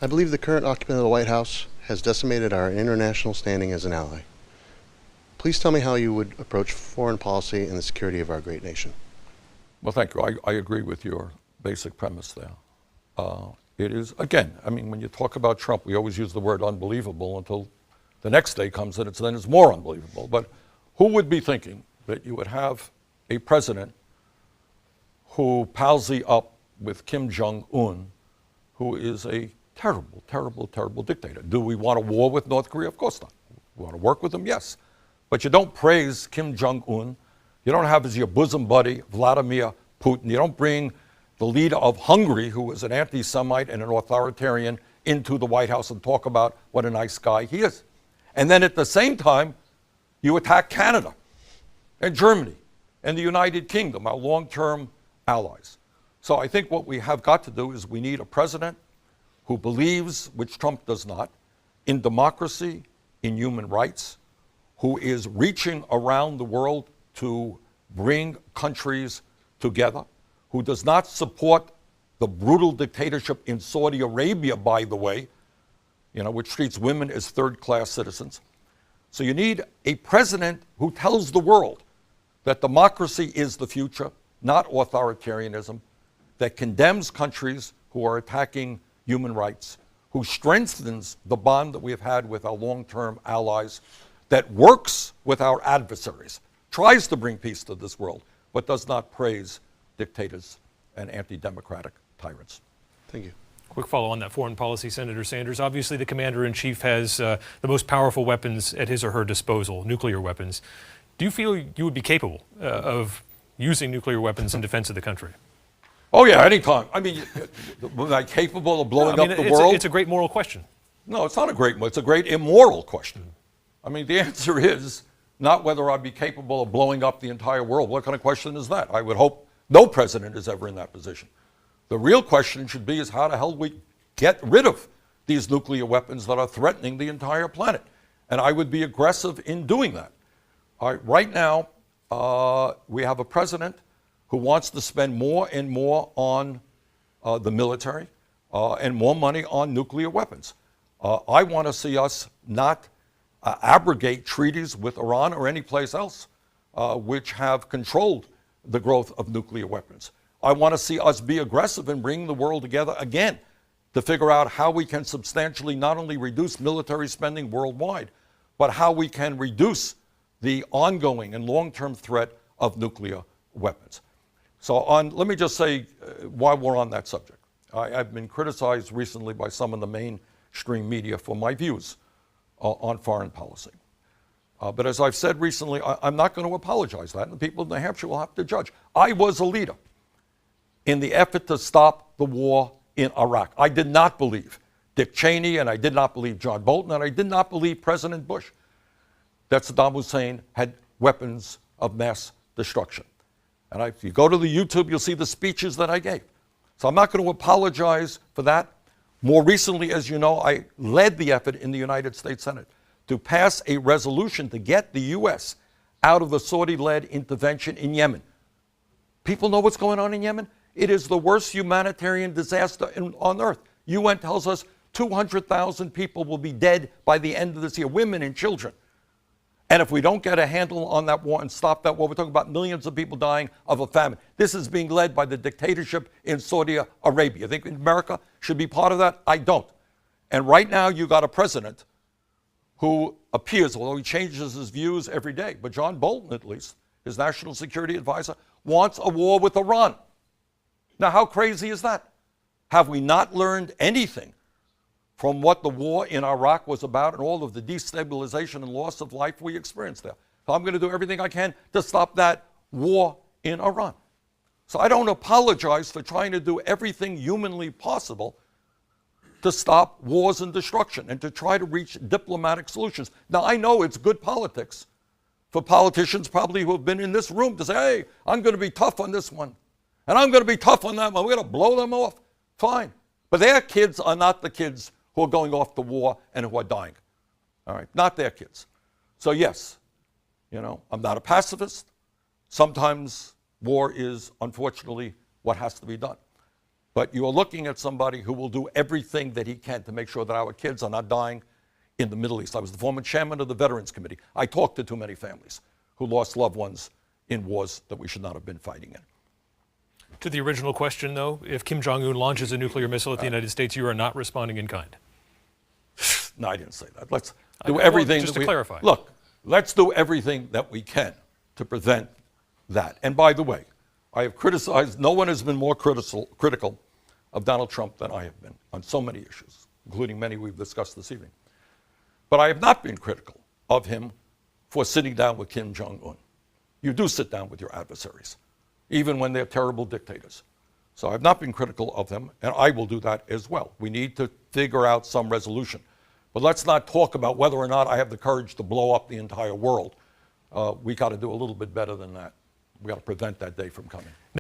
I believe the current occupant of the White House has decimated our international standing as an ally. Please tell me how you would approach foreign policy and the security of our great nation. Well, thank you. I agree with your basic premise there. It is, again, I mean, when you talk about Trump, we always use the word unbelievable until the next day comes and then it's more unbelievable. But who would be thinking that you would have a president who palsy up with Kim Jong-un, who is a terrible, terrible, terrible dictator? Do we want a war with North Korea? Of course not. We want to work with them? Yes. But you don't praise Kim Jong-un. You don't have as your bosom buddy Vladimir Putin. You don't bring the leader of Hungary, who is an anti-Semite and an authoritarian, into the White House and talk about what a nice guy he is. And then at the same time, you attack Canada and Germany and the United Kingdom, our long-term allies. So I think what we have got to do is we need a president who believes, which Trump does not, in democracy, in human rights, who is reaching around the world to bring countries together, who does not support the brutal dictatorship in Saudi Arabia, by the way, which treats women as third-class citizens. So you need a president who tells the world that democracy is the future, not authoritarianism, that condemns countries who are attacking human rights, who strengthens the bond that we have had with our long-term allies, that works with our adversaries, tries to bring peace to this world, but does not praise dictators and anti-democratic tyrants. Thank you. Quick follow on that foreign policy, Senator Sanders. Obviously, the commander-in-chief has the most powerful weapons at his or her disposal, nuclear weapons. Do you feel you would be capable of using nuclear weapons in defense of the country? Oh, yeah, anytime. I mean, was I capable of blowing up the world? It's a great moral question. No, it's not a great, it's a great immoral question. I mean, the answer is not whether I'd be capable of blowing up the entire world. What kind of question is that? I would hope no president is ever in that position. The real question should be is how the hell we get rid of these nuclear weapons that are threatening the entire planet. And I would be aggressive in doing that. Right now, we have a president who wants to spend more and more on the military and more money on nuclear weapons. I want to see us not abrogate treaties with Iran or any place else which have controlled the growth of nuclear weapons. I want to see us be aggressive in bringing the world together again to figure out how we can substantially not only reduce military spending worldwide, but how we can reduce the ongoing and long-term threat of nuclear weapons. So let me just say why we're on that subject. I've been criticized recently by some of the mainstream media for my views on foreign policy. But as I've said recently, I'm not going to apologize for that, and the people of New Hampshire will have to judge. I was a leader in the effort to stop the war in Iraq. I did not believe Dick Cheney, and I did not believe John Bolton, and I did not believe President Bush that Saddam Hussein had weapons of mass destruction. And if you go to the YouTube, you'll see the speeches that I gave. So I'm not going to apologize for that. More recently, as you know, I led the effort in the United States Senate to pass a resolution to get the U.S. out of the Saudi-led intervention in Yemen. People know what's going on in Yemen? It is the worst humanitarian disaster on earth. UN tells us 200,000 people will be dead by the end of this year, women and children. And if we don't get a handle on that war and stop that war, we're talking about millions of people dying of a famine. This is being led by the dictatorship in Saudi Arabia. I think America should be part of that. I don't. And right now, you got a president who appears, although he changes his views every day, but John Bolton, at least, his national security advisor, wants a war with Iran. Now, how crazy is that? Have we not learned anything from what the war in Iraq was about and all of the destabilization and loss of life we experienced there? So I'm going to do everything I can to stop that war in Iran. So I don't apologize for trying to do everything humanly possible to stop wars and destruction and to try to reach diplomatic solutions. Now, I know it's good politics for politicians probably who have been in this room to say, hey, I'm going to be tough on this one, and I'm going to be tough on that one. We're going to blow them off. Fine. But their kids are not the kids who are going off to war and who are dying. All right? Not their kids. So, yes, I'm not a pacifist. Sometimes war is, unfortunately, what has to be done. But you are looking at somebody who will do everything that he can to make sure that our kids are not dying in the Middle East. I was the former chairman of the Veterans Committee. I talked to too many families who lost loved ones in wars that we should not have been fighting in. To the original question, though, if Kim Jong-un launches a nuclear missile at the United States, you are not responding in kind. No, I didn't say that. Let's do everything. Just to clarify. Look, let's do everything that we can to prevent that. And by the way, I have criticized, no one has been more critical of Donald Trump than I have been on so many issues, including many we've discussed this evening. But I have not been critical of him for sitting down with Kim Jong-un. You do sit down with your adversaries, even when they're terrible dictators. So I've not been critical of them, and I will do that as well. We need to figure out some resolution. But let's not talk about whether or not I have the courage to blow up the entire world. We got to do a little bit better than that. We got to prevent that day from coming.